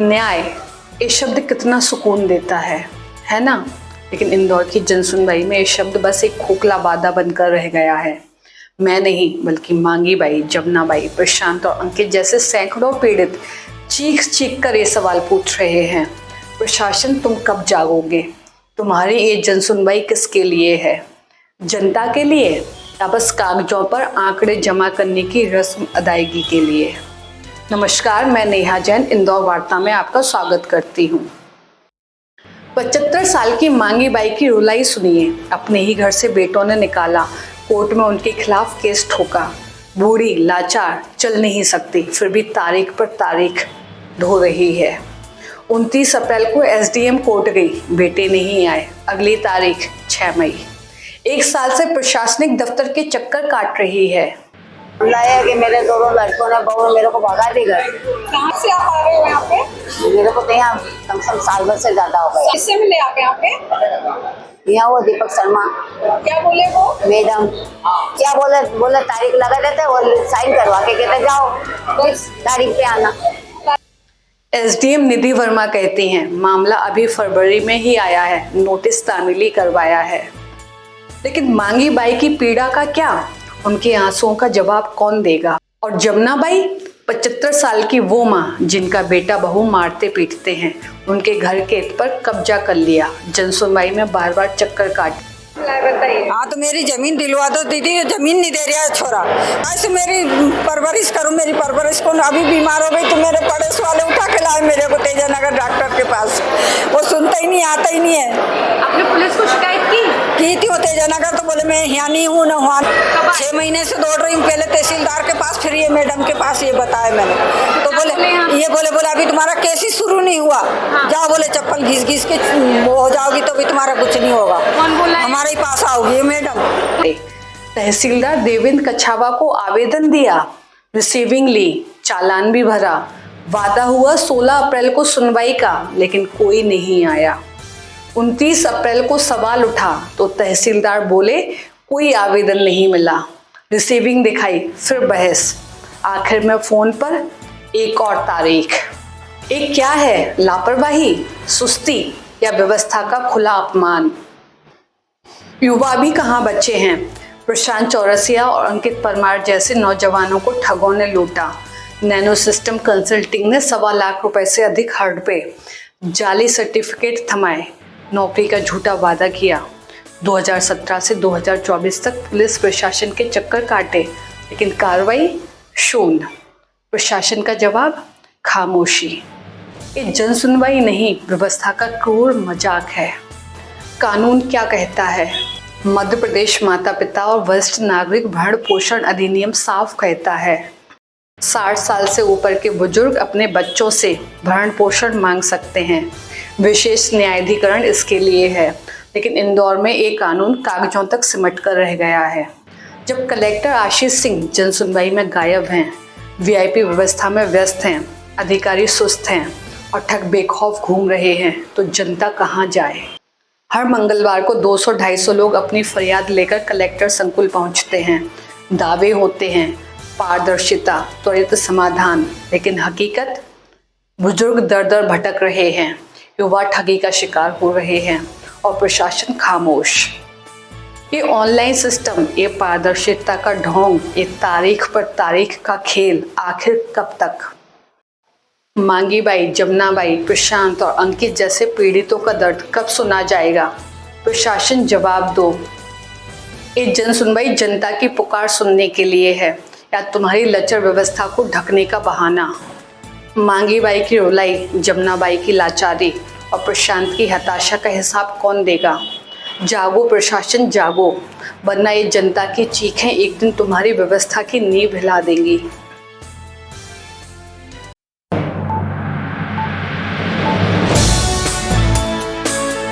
न्याय, ये शब्द कितना सुकून देता है ना। लेकिन इंदौर की जनसुनवाई में ये शब्द बस एक खोखला वादा बनकर रह गया है। मैं नहीं बल्कि मांगी बाई, जमुना बाई, प्रशांत और अंकित जैसे सैकड़ों पीड़ित चीख चीख कर ये सवाल पूछ रहे हैं, प्रशासन तुम कब जागोगे? तुम्हारी ये जनसुनवाई किसके लिए है? जनता के लिए या बस कागजों पर आंकड़े जमा करने की रस्म अदायगी के लिए? नमस्कार, मैं नेहा जैन इंदौर वार्ता में आपका स्वागत करती हूँ। 75 साल की मांगी बाई की रुलाई सुनिए। अपने ही घर से बेटों ने निकाला, कोर्ट में उनके खिलाफ केस ठोका। बूढ़ी लाचार, चल नहीं सकती, फिर भी तारीख पर तारीख ढो रही है। 29 अप्रैल को एसडीएम कोर्ट गई, बेटे नहीं आए। अगली तारीख 6 मई। 1 साल से प्रशासनिक दफ्तर के चक्कर काट रही है। लाया कि मेरे दोनों लड़कों ने बहू मेरे को भगा दी घर। कहाँ से आप आ रहे हो यहाँ पे? मेरे को तो यहाँ कम से कम साल भर से ज्यादा हो गया। किससे मिले आप यहाँ पे? यहाँ वो दीपक शर्मा। क्या बोले वो? मैडम क्या बोले तारीख लगा देते और साइन करवा के कहते जाओ इस तारीख पे आना। एसडीएम निधि वर्मा कहती हैं मामला अभी फरवरी में ही आया है, नोटिस तामीली करवाया है। लेकिन मांगी बाई की पीड़ा का क्या? उनके आंसुओं का जवाब कौन देगा? और जमुना बाई 75 साल की वो माँ जिनका बेटा बहू मारते पीटते हैं, उनके घर के पर कब्जा कर लिया, जनसुनवाई में बार बार चक्कर काट। हाँ तो मेरी जमीन दिलवा दो दीदी, जमीन नहीं दे रहा है छोरा। ऐसे मेरी परवरिश करूँ, मेरी परवरिश को अभी बीमार हो गई तो मेरे पड़ोस वाले उठा के लाए मेरे को तेजानगर डॉक्टर के पास। वो सुनता ही नहीं, आता ही नहीं है। आपने पुलिस को शिकायत की थी वो तेजानगर, तो बोले मैं यहाँ नहीं हूँ, न वहाँ। 6 महीने से दौड़ रही हूँ, पहले तहसीलदार के पास, फिर ये मैडम के पास। ये बताया मैंने तो बोले अभी तुम्हारा केस ही शुरू नहीं हुआ। जाओ बोले चप्पल घिस घिस के वो हो जाओगी तो भी तुम्हारा कुछ नहीं होगा। कौन बोला? हमारे ही पास आओगी मैडम। तहसीलदार देवेंद्र कछावा को आवेदन दिया, रिसीविंग ली, चालान भी भरा। वादा हुआ 16 अप्रैल को सुनवाई का, लेकिन कोई नहीं आया। 29 अप्रैल को सवाल उठा तो तहसीलदार बोले कोई आवेदन नहीं मिला। रिसीविंग दिखाई, फिर बहस। आखिर में फोन पर एक और तारीख। एक क्या है, लापरवाही, सुस्ती या व्यवस्था का खुला अपमान? युवा भी कहाँ बचे हैं। प्रशांत चौरसिया और अंकित परमार जैसे नौजवानों को ठगों ने लूटा। नैनो सिस्टम कंसल्टिंग ने 1.25 लाख रुपए से अधिक हर्ड पे, जाली सर्टिफिकेट थमाए, नौकरी का झूठा वादा किया। 2017 से 2024 तक पुलिस प्रशासन के चक्कर काटे, लेकिन कार्रवाई शून्य। प्रशासन का जवाब खामोशी। ये जनसुनवाई नहीं, व्यवस्था का क्रूर मजाक है। कानून क्या कहता है? मध्य प्रदेश माता पिता और वरिष्ठ नागरिक भरण पोषण अधिनियम साफ कहता है 60 साल से ऊपर के बुजुर्ग अपने बच्चों से भरण पोषण मांग सकते हैं। विशेष न्यायाधिकरण इसके लिए है, लेकिन इंदौर में ये कानून कागजों तक सिमट कर रह गया है। जब कलेक्टर आशीष सिंह जनसुनवाई में गायब हैं, वीआईपी व्यवस्था में व्यस्त हैं, अधिकारी सुस्त हैं और ठग बेखौफ घूम रहे हैं, तो जनता कहाँ जाए? हर मंगलवार को 200-250 लोग अपनी फरियाद लेकर कलेक्टर संकुल पहुंचते हैं। दावे होते हैं पारदर्शिता, त्वरित समाधान, लेकिन हकीकत बुजुर्ग दर दर भटक रहे हैं, युवा ठगी का शिकार हो रहे हैं और प्रशासन खामोश। ये ऑनलाइन सिस्टम, ये पारदर्शिता का ढोंग, ये तारीख पर तारीख का खेल आखिर कब तक? मांगी बाई, जमुना बाई, प्रशांत और अंकित जैसे पीड़ितों का दर्द कब सुना जाएगा? प्रशासन जवाब दो। ये जनसुनवाई जनता की पुकार सुनने के लिए है या तुम्हारी लचर व्यवस्था को ढकने का बहाना? मांगी बाई की रुलाई, जमुना बाई की लाचारी और प्रशांत की हताशा का हिसाब कौन देगा? जागो प्रशासन, जागो, वरना ये जनता की चीखें एक दिन तुम्हारी व्यवस्था की नींव हिला देंगी।